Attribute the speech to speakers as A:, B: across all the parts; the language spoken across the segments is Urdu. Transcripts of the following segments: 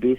A: 20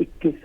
A: 21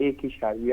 A: 1.17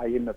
A: IMF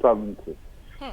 A: provinces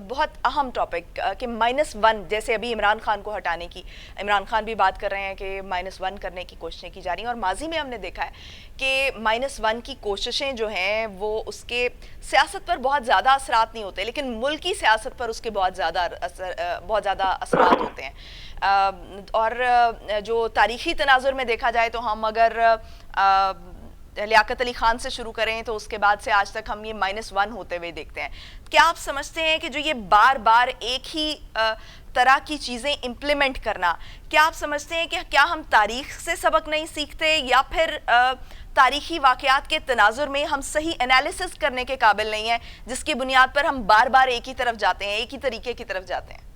B: بہت اہم ٹاپک کہ -1 جیسے ابھی عمران خان کو ہٹانے کی، عمران خان بھی بات کر رہے ہیں کہ -1 کرنے کی کوششیں کی جا رہی ہیں، اور ماضی میں ہم نے دیکھا ہے کہ -1 کی کوششیں جو ہیں وہ اس کے سیاست پر بہت زیادہ اثرات نہیں ہوتے، لیکن ملکی سیاست پر اس کے بہت زیادہ اثرات ہوتے ہیں۔ اور جو تاریخی تناظر میں دیکھا جائے تو ہم اگر لیاقت علی خان سے شروع کریں تو اس کے بعد سے آج تک ہم یہ -1 ہوتے ہوئے دیکھتے ہیں۔ کیا آپ سمجھتے ہیں کہ جو یہ بار بار ایک ہی طرح کی چیزیں امپلیمنٹ کرنا، کیا آپ سمجھتے ہیں کہ کیا ہم تاریخ سے سبق نہیں سیکھتے، یا پھر تاریخی واقعات کے تناظر میں ہم صحیح انالیسس کرنے کے قابل نہیں ہیں، جس کی بنیاد پر ہم بار بار ایک ہی طرف جاتے ہیں، ایک ہی طریقے کی طرف جاتے ہیں؟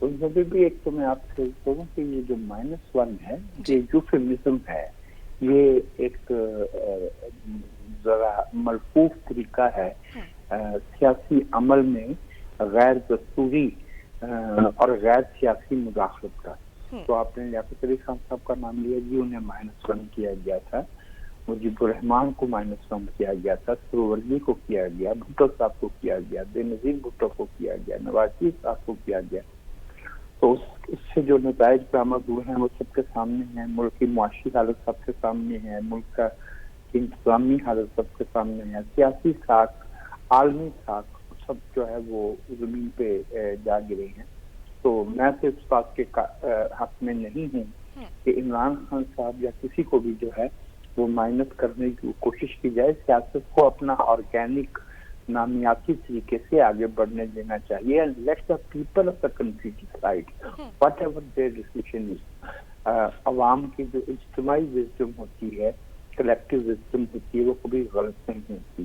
A: بھی ایک تو میں آپ سے کہوں کہ یہ جو -1 ہے یہ یوفیمزم ہے، یہ ایک ذرا ملفوف طریقہ ہے سیاسی عمل میں غیر دستوری اور غیر سیاسی مداخلت کا۔ تو آپ نے لیاقت علی خان صاحب کا نام لیا جی، انہیں -1 کیا گیا تھا، مجیب الرحمان کو -1 کیا گیا تھا، سروردی کو کیا گیا، بھٹو صاحب کو کیا گیا، بے نظیر بھٹو کو کیا گیا، نواز شریف صاحب کو کیا گیا۔ تو اس سے جو نتائج برآمد ہوئے ہیں وہ سب کے سامنے ہیں، ملک کی معاشی حالت سب کے سامنے ہے، ملک کا انتظامی حالت سب کے سامنے ہے، سیاسی ساکھ، عالمی ساکھ سب جو ہے وہ زمین پہ جا گرے ہیں۔ تو میں تو اس بات کے حق میں نہیں ہوں کہ عمران خان صاحب یا کسی کو بھی جو ہے وہ مائنس کرنے کی کوشش کی جائے، سیاست کو اپنا آرگینک نامیاتی طریقے سے آگے بڑھنے دینا چاہیے، and let the people of the country decide whatever their decision is۔ عوام کی جو اجتماعی وزڈم ہوتی ہے، کلیکٹیو وزڈم ہوتی ہے، وہ کبھی غلط نہیں ہوتی،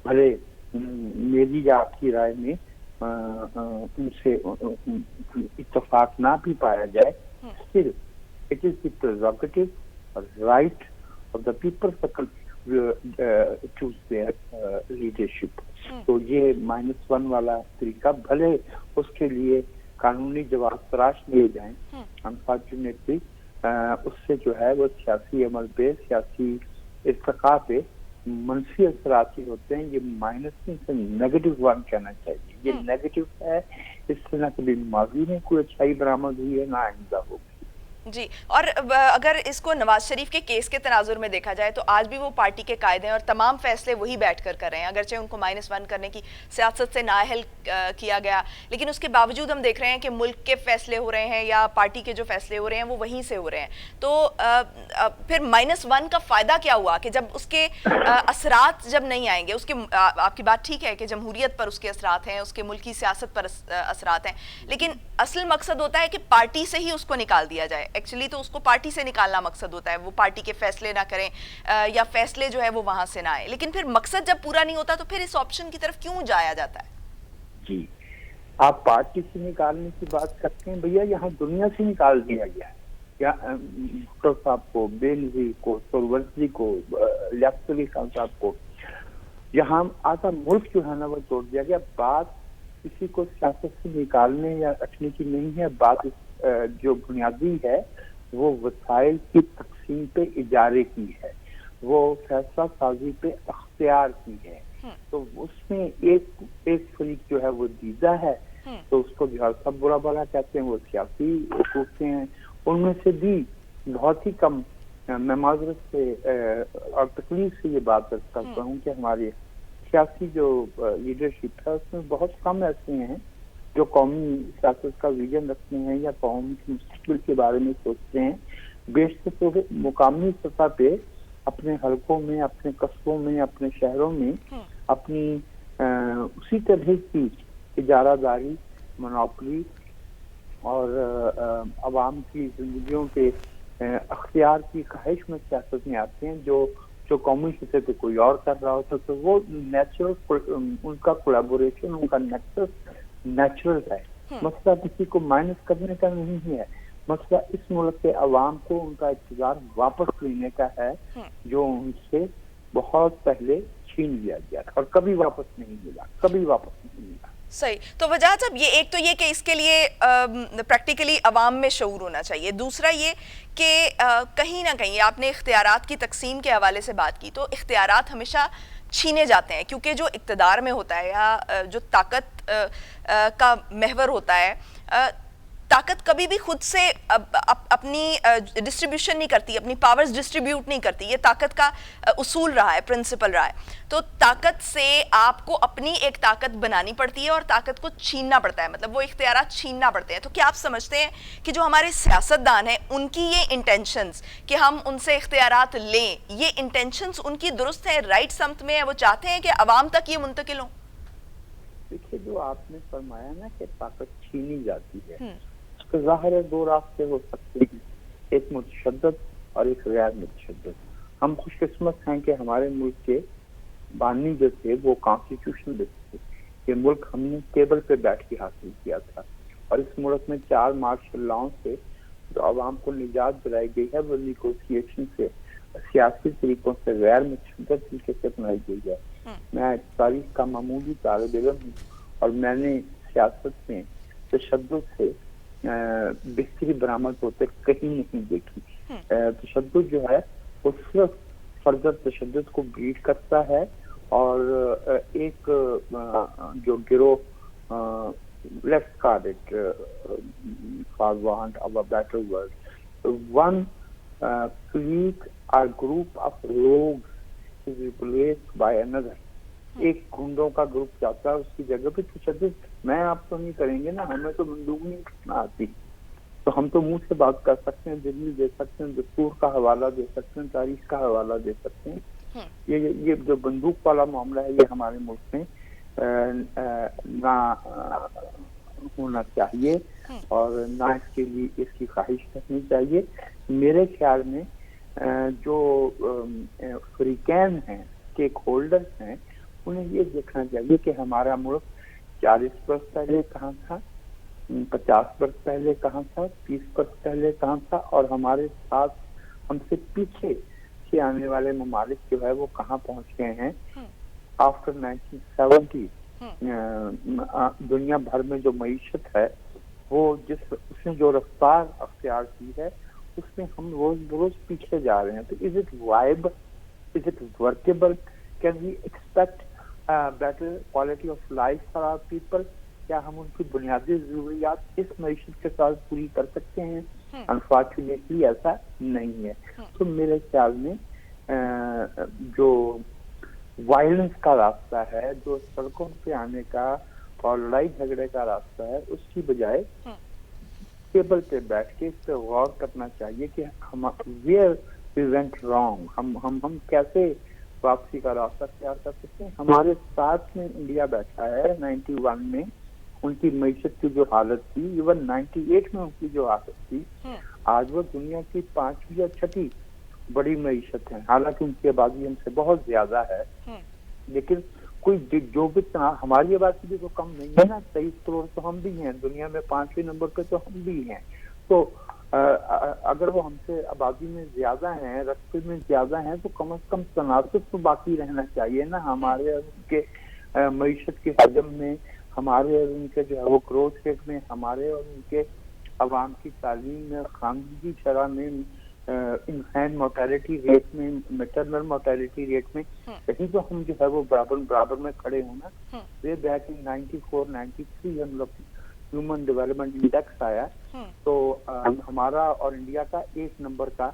A: بھلے میری یا آپ کی رائے میں ان سے اتفاق نہ بھی پایا جائے، still it is the prerogative or right of the people of the country choose their leadership۔ تو یہ -1 والا طریقہ بھلے اس کے لیے قانونی جواز تراش لیے جائیں، انفارچونیٹلی اس سے جو ہے وہ سیاسی عمل پہ، سیاسی ارتقاء پہ منفی اثرات ہی ہوتے ہیں۔ یہ -1 سے -1 کہنا چاہیے، یہ نیگیٹو ہے، اس سے نہ کبھی ماضی میں کوئی اچھائی برآمد ہوئی ہے، نہ آئندہ ہوگی۔
B: جی، اور اگر اس کو نواز شریف کے کیس کے تناظر میں دیکھا جائے تو آج بھی وہ پارٹی کے قائد ہیں اور تمام فیصلے وہی بیٹھ کر کر رہے ہیں، اگرچہ ان کو -1 کرنے کی سیاست سے نااہل کیا گیا، لیکن اس کے باوجود ہم دیکھ رہے ہیں کہ ملک کے فیصلے ہو رہے ہیں یا پارٹی کے جو فیصلے ہو رہے ہیں وہ وہیں سے ہو رہے ہیں۔ تو پھر -1 کا فائدہ کیا ہوا کہ جب اس کے اثرات جب نہیں آئیں گے، اس کے آپ کی بات ٹھیک ہے کہ جمہوریت پر اس کے اثرات ہیں، اس کے ملکی سیاست پر اثرات ہیں، لیکن اصل مقصد ہوتا ہے کہ پارٹی سے ہی اس کو نکال دیا جائے۔ ایکچولی تو اس کو پارٹی سے نکالنا مقصد ہوتا ہے، وہ پارٹی کے فیصلے نہ کریں یا فیصلے جو ہے وہ وہاں سے نہ آئے، لیکن پھر مقصد جب پورا نہیں ہوتا تو پھر اس آپشن کی طرف کیوں جایا جاتا ہے؟
A: جی، آپ پارٹی سے نکالنے کی بات کرتے ہیں، بھیا یہاں دنیا سے نکال دیا گیا ہے، یا بھٹو صاحب کو، بے نظیر کو، سروردی کو، لیاقت علی خان صاحب کو، یہاں آدھا ملک جو ہے نا وہ توڑ دیا گیا۔ بات کسی کو سیاست سے نکالنے یا رکھنے کی نہیں ہے، بات جو بنیادی ہے وہ وسائل کی تقسیم پہ اجارے کی ہے، وہ فیصلہ سازی پہ اختیار کی ہے۔ تو اس میں ایک فریق جو ہے وہ دیدہ ہے، تو اس کو جو سب برا بھلا کہتے ہیں، وہ سیاسی سوچتے ہیں، ان میں سے بھی بہت ہی کم، میں معذرت سے اور تکلیف سے یہ بات کرتا ہوں کہ ہماری سیاسی جو لیڈرشپ ہے اس میں بہت کم ایسے ہیں جو قومی سیاست کا ویژن رکھتے ہیں یا قوم کے مستقبل کے بارے میں سوچتے ہیں۔ بیشتر تو مقامی سطح پہ اپنے حلقوں میں، اپنے قصبوں میں، اپنے شہروں میں اپنی اسی طرح کی اجارہ داری، منوپلی اور عوام کی زندگیوں کے اختیار کی خواہش میں سیاست میں آتے ہیں، جو قومی سطح پہ کوئی اور کر رہا ہوتا تو وہ نیچرل، ان کا کولیبوریشن، ان کا نیچرل ہے۔ مسئلہ کسی کو مائنس کرنے کا نہیں ہے، مسئلہ اس ملک کے عوام کو ان کا اقتدار واپس لینے کا ہے جو ان سے بہت پہلے چھین لیا گیا تھا اور کبھی واپس نہیں ملا، کبھی واپس نہیں ملا۔
B: صحیح۔ تو وجہ جب ایک تو یہ کہ اس کے لیے پریکٹیکلی عوام میں شعور ہونا چاہیے، دوسرا یہ کہ کہیں نہ کہیں آپ نے اختیارات کی تقسیم کے حوالے سے بات کی، تو اختیارات ہمیشہ چھینے جاتے ہیں، کیونکہ جو اقتدار میں ہوتا ہے یا جو طاقت کا محور ہوتا ہے، طاقت کبھی بھی خود سے اپنی ڈسٹریبیوشن نہیں کرتی، اپنی پاورز ڈسٹریبیوٹ نہیں کرتی. یہ طاقت کا اصول رہا ہے، پرنسپل رہا ہے. تو طاقت سے آپ کو اپنی ایک طاقت بنانی پڑتی ہے اور طاقت کو چھیننا پڑتا ہے، مطلب وہ اختیارات چھیننا پڑتے ہیں. تو کیا آپ سمجھتے ہیں کہ جو ہمارے سیاستدان ہیں ان کی یہ انٹینشنز کہ ہم ان سے اختیارات لیں، یہ انٹینشنز ان کی درست ہیں، رائٹ سمت میں ہیں، وہ چاہتے ہیں کہ عوام تک یہ منتقل ہوں؟
A: دیکھیے، جو آپ نے فرمایا نا کہ طاقت چھینی جاتی ہے، اس کے ظاہر ہے دو راستے ہو سکتے ہیں، ایک متشدد اور ایک غیر متشدد. ہم خوش قسمت ہیں کہ ہمارے ملک کے بانی جو تھے وہ کانسٹیٹیوشنلسٹ تھے. یہ ملک ہم نے ٹیبل پہ بیٹھ کے حاصل کیا تھا، اور اس ملک میں 4 مارشل لاؤں سے جو عوام کو نجات دلائی گئی ہے وہ نیگوسیشن سے، سیاسی طریقوں سے، غیر متشدد طریقے سے بنائی گئی ہے. میں تاریخ کا معمولی طالب علم ہوں، اور میں نے سیاست میں تشدد سے بہتری برآمد ہوتے کہیں نہیں دیکھی. تشدد جو ہے وہ صرف فردر تشدد کو بریڈ کرتا ہے، اور ایک جو گروہ let's call it for want of a better word, one clique or group of rogues is replaced by another. ایک گنڈوں کا گروپ جاتا ہے اس کی جگہ پہ تشدد. میں آپ تو نہیں کریں گے نا، ہمیں تو بندوق نہیں اٹھانا آتی، تو ہم تو منہ سے بات کر سکتے ہیں، دلی دے سکتے ہیں، دستور کا حوالہ دے سکتے ہیں، تاریخ کا حوالہ دے سکتے ہیں. یہ جو بندوق والا معاملہ ہے یہ ہمارے ملک میں نہ ہونا چاہیے، اور نہ اس کے لیے اس کی خواہش کرنی چاہیے. میرے خیال میں جو فریقین ہیں، اسٹیک ہولڈرز ہیں، انہیں یہ دیکھنا چاہیے کہ ہمارا ملک 40 برس پہلے کہاں تھا، 50 برس پہلے کہاں تھا، 30 برس پہلے کہاں تھا، اور ہمارے ساتھ ہم سے پیچھے سے آنے والے ممالک جو ہے وہ کہاں پہنچ گئے ہیں. آفٹر 1970 دنیا بھر میں جو معیشت ہے وہ اس نے جو رفتار اختیار کی ہے اس میں ہم روز بروز پیچھے جا رہے ہیں. تو is it viable, is it workable, can we expect better quality of life for our people? کیا ہم ان کی بنیادی ضروریات اس معیشت کے ساتھ پوری کر سکتے ہیں؟ انفارچونیٹلی ایسا نہیں ہے. تو میرے خیال میں جو وائلنس کا راستہ ہے، جو سڑکوں پہ آنے کا اور لڑائی جھگڑے کا راستہ ہے، اس کی بجائے ٹیبل پہ بیٹھ کے اس پہ غور کرنا چاہیے کہ ہم ویئر وی وینٹ رانگ، ہم کیسے واپسی کا راستہ تیار کر سکتے ہیں. ہمارے ساتھ میں انڈیا بیٹھا ہے 91 میں، ان کی معیشت کی جو حالت تھی، ایون 98 میں ان کی جو حالت تھی، آج وہ دنیا کی 5ویں یا 6ٹھی بڑی معیشت ہے. حالانکہ ان کی آبادی ہم سے بہت زیادہ ہے، لیکن کوئی جو بھی ہماری آبادی بھی تو کم نہیں ہے نا. 23 کروڑ تو ہم بھی ہیں، دنیا میں 5ویں نمبر پہ تو ہم بھی ہیں. تو اگر وہ ہم سے آبادی میں زیادہ ہیں، رقبے میں زیادہ ہیں، تو کم از کم تناسب تو باقی رہنا چاہیے نا ہمارے اور ان کے معیشت کے حجم میں، ہمارے اور ان کے جو ہے وہ گروتھ ریٹ میں، ہمارے اور ان کے عوام کی تعلیم میں، خاندگی شرح میں، انفینٹ موٹیلٹی ریٹ میں، میٹرنل موٹیلٹی ریٹ میں. کہیں تو ہم جو ہے وہ برابر میں کھڑے ہوں نا. وے بیک ان 94 93 ہم لوگ ہیومن ڈیولپمنٹ انڈیکس آیا تو ہمارا اور انڈیا کا 1 نمبر کا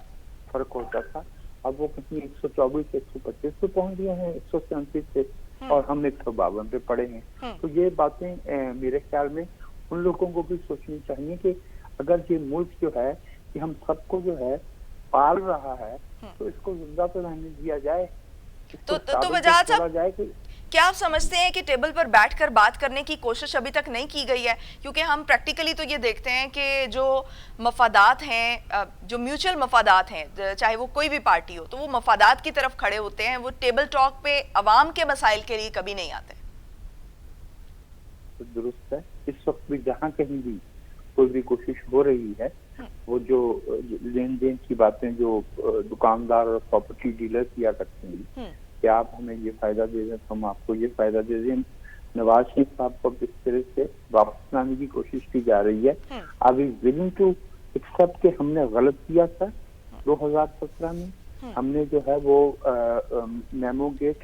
A: فرق ہوتا تھا. اب وہ کہیں 124 سے 125 پہ پہنچ گئے ہیں، 137 سے، اور ہم 152 پہ پڑے ہیں. تو یہ باتیں میرے خیال میں ان لوگوں کو بھی سوچنی چاہیے کہ اگر یہ ملک جو ہے کہ ہم سب کو جو ہے پال رہا ہے تو اس کو زندہ تو رہنے دیا جائے.
B: تو وجاہت صاحب، کیا آپ سمجھتے ہیں کہ ٹیبل پر بیٹھ کر بات کرنے کی کوشش ابھی تک نہیں کی گئی ہے؟ کیونکہ ہم پریکٹیکلی تو یہ دیکھتے ہیں کہ جو مفادات ہیں، جو میوچل مفادات ہیں، چاہے وہ کوئی بھی پارٹی ہو، تو وہ مفادات کی طرف کھڑے ہوتے ہیں، وہ ٹیبل ٹاک پہ عوام کے مسائل کے لیے کبھی نہیں آتے.
A: درست ہے. اس وقت بھی جہاں کہیں بھی کوئی بھی کوشش ہو رہی ہے، وہ جو لین دین کی باتیں جو دکاندار اور پراپرٹی ڈیلر کیا کرتے ہیں کہ آپ ہمیں یہ فائدہ دے دیں تو ہم آپ کو یہ فائدہ دے دیں، نواز شریف صاحب کو اس طرح سے واپس لانے کی کوشش کی جا رہی ہے. Are we willing to accept کہ ہم نے غلط کیا تھا 2017 میں؟ ہم نے جو ہے وہ memo get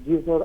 A: these are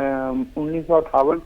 A: 1958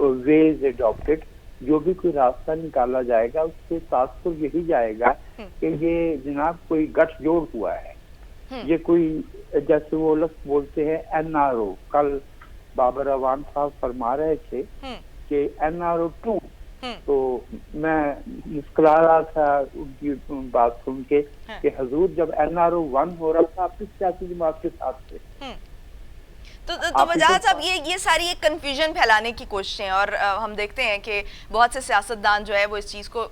A: ways adopted, جو بھی کوئی راستہ نکالا جائے گا اس کے ساتھ تو یہی جائے گا کہ یہ جناب کوئی گٹھ جوڑ ہوا ہے، یہ کوئی جیسے وہ لفظ بولتے ہیں NRO. کل بابر اعوان صاحب فرما رہے تھے کہ NRO 2، تو میں مسکرا رہا تھا ان کی بات سن کے کہ حضور جب NRO 1 ہو رہا تھا آپ کس سیاسی جماعت کے ساتھ تھے؟
B: تو وجاہت صاحب یہ ساری ایک کنفیوژن پھیلانے کی کوششیں، اور ہم دیکھتے ہیں کہ بہت سے سیاستدان جو ہے وہ اس چیز کو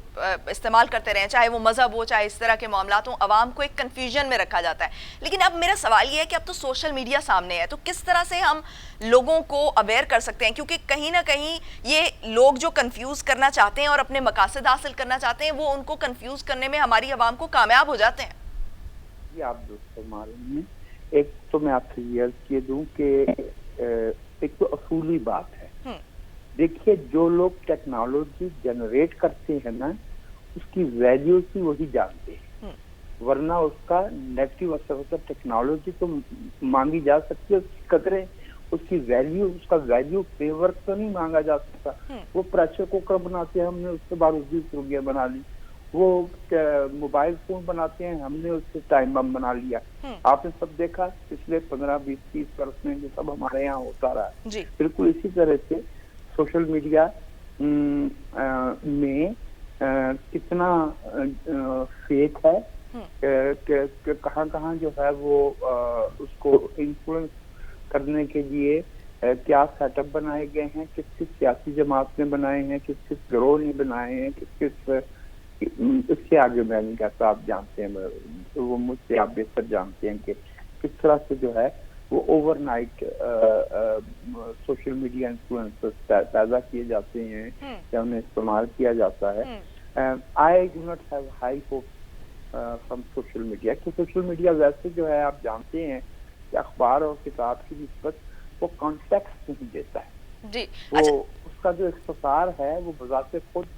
B: استعمال کرتے رہے ہیں، چاہے وہ مذہب ہو چاہے اس طرح کے معاملات ہوں، عوام کو ایک کنفیوژن میں رکھا جاتا ہے. لیکن اب میرا سوال یہ ہے کہ اب تو سوشل میڈیا سامنے ہے، تو کس طرح سے ہم لوگوں کو اویئر کر سکتے ہیں؟ کیونکہ کہیں نہ کہیں یہ لوگ جو کنفیوز کرنا چاہتے ہیں اور اپنے مقاصد حاصل کرنا چاہتے ہیں وہ ان کو کنفیوز کرنے میں ہماری عوام کو کامیاب ہو جاتے ہیں.
A: یہ آپ درست فرما رہے ہیں. ایک تو میں آپ سے یہ عرض کیے دوں کہ ایک تو اصولی بات ہے، دیکھیے جو لوگ ٹیکنالوجی جنریٹ کرتے ہیں نا اس کی ویلیو ہی وہی جانتے ہیں، ورنہ اس کا نیگیٹو اثر ہوتا ہے. ٹیکنالوجی تو مانگی جا سکتی ہے، اس کی قدریں، اس کی ویلیو، اس کا ویلیو فیور تو نہیں مانگا جا سکتا. وہ پریشر کوکر بناتے ہیں، ہم نے اس سے 12-20 روپیہ بنا لی. وہ موبائل فون بناتے ہیں، ہم نے اس سے ٹائم بم بنا لیا. آپ نے سب دیکھا پچھلے 15-20-30 برس میں جو سب ہمارے یہاں ہوتا رہا ہے. بالکل اسی طرح سے سوشل میڈیا میں کتنا فیک ہے کہ کہاں کہاں جو ہے وہ اس کو انفلوئنس کرنے کے لیے کیا سیٹ اپ بنائے گئے ہیں، کس کس سیاسی جماعت نے بنائے ہیں، کس کس گروہ نے بنائے ہیں، کس کس اس سے آگے میں نہیں کہتا، آپ جانتے ہیں، وہ مجھ سے آپ بہتر جانتے ہیں کہ کس طرح سے جو ہے وہ over night social media influencers پیدا کیے جاتے ہیں یا انہیں استعمال کیا جاتا ہے. I do not have high hopes from social media، کہ سوشل میڈیا ویسے جو ہے آپ جانتے ہیں کہ اخبار اور کتاب کی نسبت وہ کانٹیکسٹ نہیں دیتا ہے. وہ اس کا جو اختصار ہے وہ بذات خود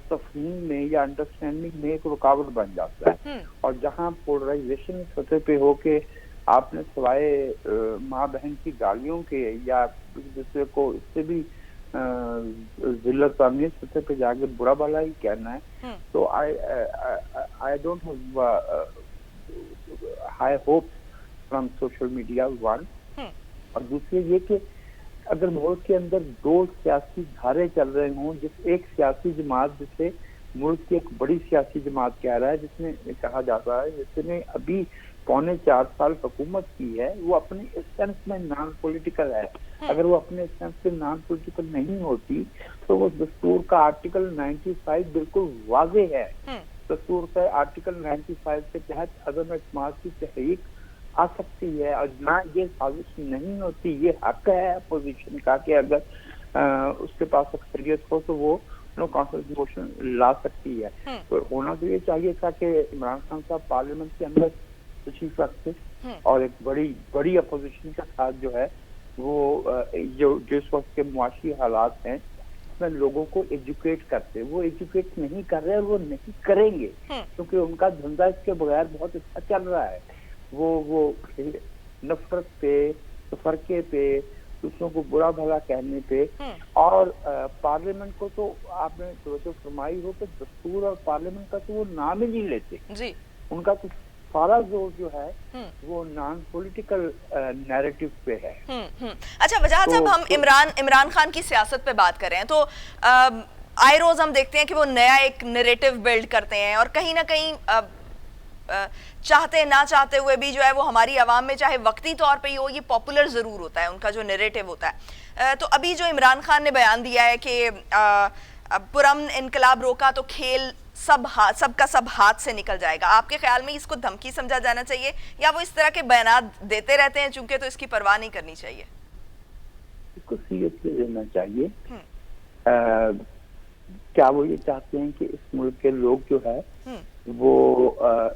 A: تفہیم میں یا انڈرسٹینڈنگ میں ایک رکاوٹ بن جاتا ہے. اور جہاں پولرائزیشن سطح پہ ہو کے آپ نے سوائے ماں بہن کی گالیوں کے یا دوسرے کو اس سے بھی ذلت آمیز سطح پہ جا کے برا بھلا ہی کہنا ہے، تو I don't have high hopes from social media one. اور دوسری یہ کہ اگر ملک کے اندر 2 سیاسی دھارے چل رہے ہوں، جس ایک سیاسی جماعت جسے ملک کی ایک بڑی سیاسی جماعت کہہ رہا ہے، جس نے کہا جاتا ہے جس نے ابھی 3.25 سال حکومت کی ہے، وہ اپنے اسٹینس میں نان پولیٹیکل ہے. اگر وہ اپنے اسٹینس میں نان پولیٹیکل نہیں ہوتی تو وہ دستور کا آرٹیکل 95 بالکل واضح ہے. دستور کا آرٹیکل 95 کے تحت عدم اعتماد کی تحریک آ سکتی ہے، اور نہ یہ سازش نہیں ہوتی، یہ حق ہے اپوزیشن کا کہ اگر اس کے پاس اکثریت ہو تو وہ نو کانفیڈنس موشن لا سکتی ہے. تو ہونا تو یہ چاہیے تھا کہ عمران خان صاحب پارلیمنٹ کے اندر تشریف رکھتے اور ایک بڑی اپوزیشن کے ساتھ جو ہے وہ جو جس وقت کے معاشی حالات ہیں اس میں لوگوں کو ایجوکیٹ کرتے. وہ ایجوکیٹ نہیں کر رہے، وہ نہیں کریں گے کیونکہ ان کا دھندا اس کے بغیر بہت اچھا چل رہا ہے. وہ نفرت پہ، تفرقے پہ، دوسروں کو برا بھلا کہنے پہ، اور پارلیمنٹ کو تو آپ نے توجہ فرمائی ہو کہ دستور اور پارلیمنٹ کا تو وہ نام ہی نہیں لیتے. ان کا تو سارا زور جو ہے وہ نان پولیٹیکل نیریٹو پہ ہے.
B: اچھا وجاہت صاحب، ہم عمران خان کی سیاست پہ بات کر رہے ہیں تو آئے روز ہم دیکھتے ہیں کہ وہ نیا ایک نیریٹو بلڈ کرتے ہیں، اور کہیں نہ کہیں چاہتے نہ چاہتے ہوئے بھی جو ہے وہ ہماری عوام میں چاہے وقتی طور پہ ہی ہو یہ پاپولر ضرور ہوتا ہے، ان کا جو نیریٹو ہوتا ہے. تو ابھی جو عمران خان نے بیان دیا ہے کہ پرامن انقلاب روکا تو کھیل سب کا سب ہاتھ سے نکل جائے گا، آپ کے خیال میں اس کو دھمکی سمجھا جانا چاہیے یا وہ اس طرح کے بیانات دیتے رہتے ہیں چونکہ تو اس کی پرواہ نہیں کرنی چاہیے؟
A: اس کو سیریسلی لینا چاہیے. کیا وہ یہ چاہتے ہیں کہ اس ملک کے لوگ جو ہے وہ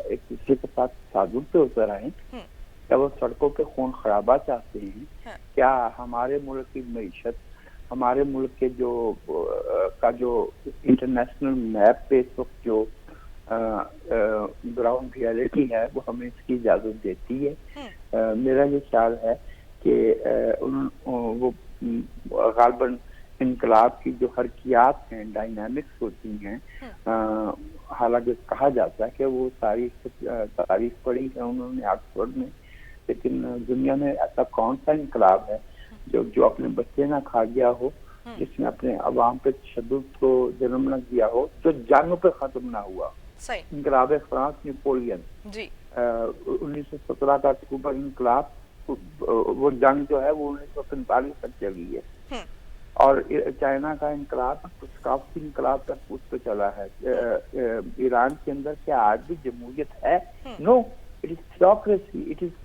A: ایک دوسرے کے ساتھ تصادم پہ اتر آئیں؟ کیا وہ سڑکوں پہ خون خرابہ چاہتے ہیں؟ کیا ہمارے ملک کی معیشت، ہمارے ملک کے جو انٹرنیشنل میپ پہ اس وقت جو گراؤنڈ ریئلٹی ہے وہ ہمیں اس کی اجازت دیتی ہے؟ میرا یہ خیال ہے کہ وہ غالباً انقلاب کی جو حرکیات ہیں، ڈائنامکس ہوتی ہیں، حالانکہ کہا جاتا ہے کہ وہ ساری تاریخ پڑھی ہے انہوں نے آکسفورڈ میں، لیکن دنیا میں ایسا کون سا انقلاب ہے جو اپنے بچے نہ کھا گیا ہو، جس نے اپنے عوام پہ تشدد کو جنم نہ دیا ہو، جو جنگ پہ ختم نہ ہوا؟ انقلاب فرانس نیپولین
B: جی
A: 1917 کا اکتوبر انقلاب، وہ جنگ جو ہے وہ 1945 تک چلی ہے، اور چائنا کا انقلاب ثقافتی انقلاب تک اس پہ چلا ہے۔ ایران کے اندر کیا آج بھی جمہوریت ہے؟ No, it is theocracy, it is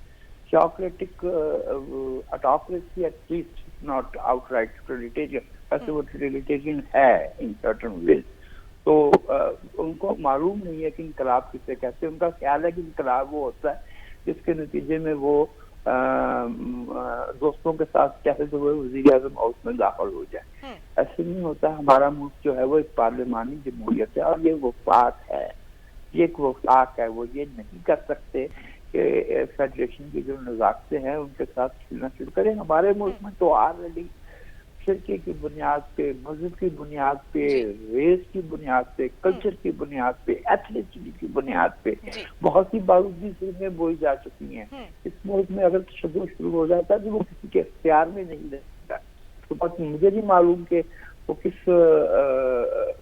A: theocratic autocracy at least, not outright totalitarian. ایسے وہ totalitarian ہے in certain ways. تو ان کو معلوم نہیں ہے کہ انقلاب کسے کہتے ہیں۔ ان کا خیال ہے کہ انقلاب وہ ہوتا ہے جس کے نتیجے میں وہ دوستوں کے ساتھ کہتے ہوئے وزیر اعظم ہاؤس میں داخل ہو جائے۔ ایسے نہیں ہوتا۔ ہمارا ملک جو ہے وہ ایک پارلیمانی جمہوریت ہے، اور یہ وفاق ہے، یہ ایک وفاق ہے۔ وہ یہ نہیں کر سکتے کہ فیڈریشن کی جو نزاکتیں ہیں ان کے ساتھ کھلنا شروع کریں۔ ہمارے ملک میں تو آلریڈی فرقے کی بنیاد پہ، مذہب کی بنیاد پہ، ریس کی بنیاد پہ، کلچر کی بنیاد پہ، ایتھنیسٹی کی بنیاد پہ بہت سی بارودی فلمیں بوئی جا چکی ہیں۔ اس ملک میں اگر تشدد شروع ہو جاتا ہے تو وہ کسی کے اختیار میں نہیں رہتا۔ تو بس مجھے نہیں معلوم کہ وہ کس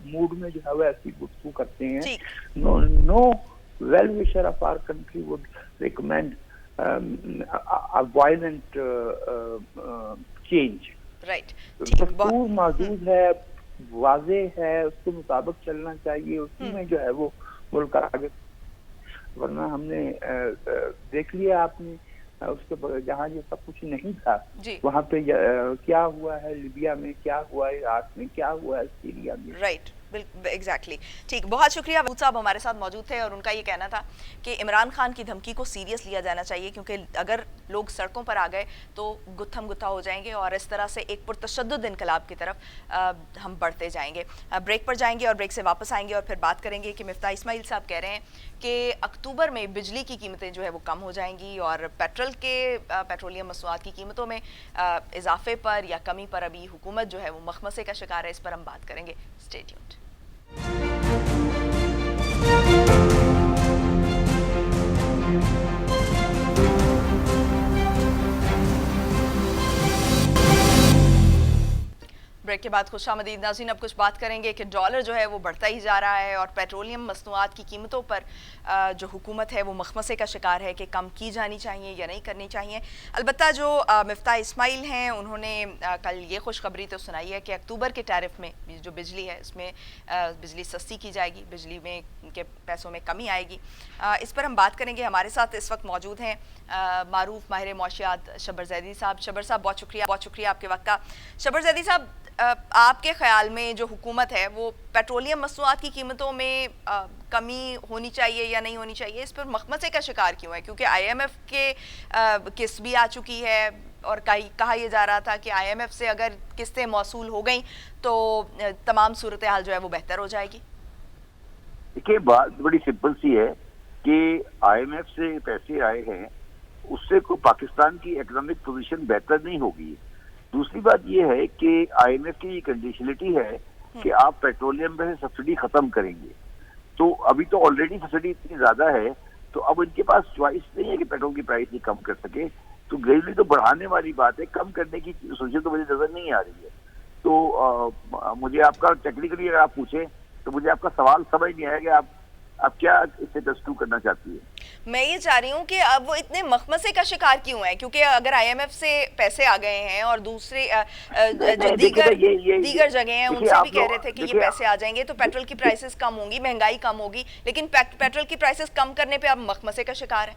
A: موڈ میں جو ہے وہ ایسی گفتگو کرتے ہیں۔ نو well-wisher of our country would recommend a violent change.
B: Right.
A: دستور موجود ہے، واضح ہے، اس کے مطابق چلنا چاہیے، اسی میں جو ہے وہ ملک آگے، ورنہ ہم نے دیکھ لیا آپ نے اس کے جہاں یہ سب کچھ نہیں تھا وہاں پہ کیا ہوا ہے، لیبیا میں کیا ہوا ہے، عراق میں کیا ہوا ہے، سیریا میں۔
B: Right, exactly. ٹھیک، بہت شکریہ۔ محمود صاحب ہمارے ساتھ موجود تھے اور ان کا یہ کہنا تھا کہ عمران خان کی دھمکی کو سیریس لیا جانا چاہیے، کیونکہ اگر لوگ سڑکوں پر آ گئے تو گتھم گتھا ہو جائیں گے اور اس طرح سے ایک پرتشدد انقلاب کی طرف ہم بڑھتے جائیں گے۔ بریک پر جائیں گے اور بریک سے واپس آئیں گے اور پھر بات کریں گے کہ مفتاح اسماعیل صاحب کہہ رہے ہیں کہ اکتوبر میں بجلی کی قیمتیں جو ہے وہ کم ہو جائیں گی اور پیٹرولیم مصنوعات کی قیمتوں میں اضافے پر یا کمی پر ابھی حکومت جو ہے وہ مخمصے کا شکار ہے۔ اس پر ہم بات کریں گے۔ Stay tuned. بریک کے بعد خوش آمدید ناظرین۔ اب کچھ بات کریں گے کہ ڈالر جو ہے وہ بڑھتا ہی جا رہا ہے اور پیٹرولیم مصنوعات کی قیمتوں پر جو حکومت ہے وہ مخمصے کا شکار ہے کہ کم کی جانی چاہیے یا نہیں کرنی چاہیے۔ البتہ جو مفتاح اسماعیل ہیں انہوں نے کل یہ خوشخبری تو سنائی ہے کہ اکتوبر کے ٹیرف میں جو بجلی ہے اس میں بجلی سستی کی جائے گی، بجلی میں کے پیسوں میں کمی آئے گی۔ اس پر ہم بات کریں گے۔ ہمارے ساتھ اس وقت موجود ہیں معروف ماہر معاشیات شبر زیدی صاحب۔ شبر صاحب بہت شکریہ آپ کے وقت کا۔ شبر زیدی صاحب، آپ کے خیال میں جو حکومت ہے وہ پیٹرولیم مصنوعات کی قیمتوں میں کمی ہونی چاہیے یا نہیں ہونی چاہیے، اس پر مخمصے کا شکار کیوں ہے؟ کیونکہ آئی ایم ایف کے قسط بھی آ چکی ہے اور کہا یہ جا رہا تھا کہ آئی ایم ایف سے اگر قسطیں موصول ہو گئیں تو تمام صورتحال جو ہے وہ بہتر ہو جائے گی۔
C: دیکھیے، بات بڑی سمپل سی ہے کہ آئی ایم ایف سے پیسے آئے ہیں، اس سے کوئی پاکستان کی اکنامک پوزیشن بہتر نہیں ہوگی۔ دوسری بات یہ ہے کہ آئی ایم ایف کی یہ کنڈیشنلٹی ہے کہ آپ پیٹرولیم میں سبسڈی ختم کریں گے، تو ابھی تو آلریڈی سبسڈی اتنی زیادہ ہے تو اب ان کے پاس چوائس نہیں ہے کہ پیٹرول کی پرائس نہیں کم کر سکے، تو گریجولی تو بڑھانے والی بات ہے، کم کرنے کی سوچیں تو مجھے نظر نہیں آ رہی ہے۔ تو مجھے آپ کا ٹیکنیکلی اگر آپ پوچھیں تو مجھے آپ کا سوال سمجھ نہیں آیا کہ آپ کیا اس سے ڈسکو کرنا چاہتی ہے۔
B: میں یہ چاہ رہی ہوں کہ اب وہ اتنے مخمصے کا شکار کیوں ہیں؟ کیونکہ اگر آئی ایم ایف سے پیسے آ گئے ہیں اور دوسرے جو دیگر جگہیں ہیں ان سے بھی کہہ رہے تھے کہ یہ پیسے آ جائیں گے تو پیٹرول کی پرائسز کم ہوں گی، مہنگائی کم ہوگی، لیکن پیٹرول کی پرائسز کم کرنے پہ اب مخمصے کا شکار ہے۔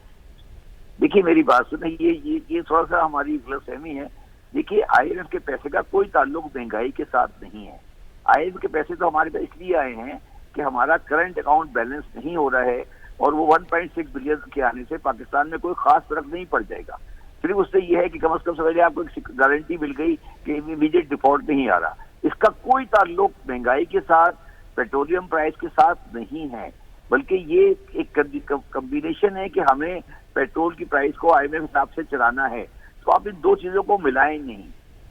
C: دیکھیے میری بات سنیں، یہ تھوڑا سا ہماری غلط فہمی ہے۔ دیکھیے، آئی ایم ایف کے پیسے کا کوئی تعلق مہنگائی کے ساتھ نہیں ہے۔ آئی ایم ایف کے پیسے تو ہمارے پاس اس لیے آئے ہیں کہ ہمارا کرنٹ اکاؤنٹ بیلنس نہیں ہو رہا ہے اور وہ 1.6 بلین کے آنے سے پاکستان میں کوئی خاص فرق نہیں پڑ جائے گا۔ صرف اس سے یہ ہے کہ کم از کم سے پہلے آپ کو ایک گارنٹی مل گئی کہ امیڈیٹ ڈیفالٹ نہیں آ رہا۔ اس کا کوئی تعلق مہنگائی کے ساتھ، پیٹرولیم پرائس کے ساتھ نہیں ہے، بلکہ یہ ایک کمبینیشن ہے کہ ہمیں پیٹرول کی پرائس کو آئی ایم ایف حساب سے چلانا ہے۔ تو آپ ان دو چیزوں کو ملائیں نہیں۔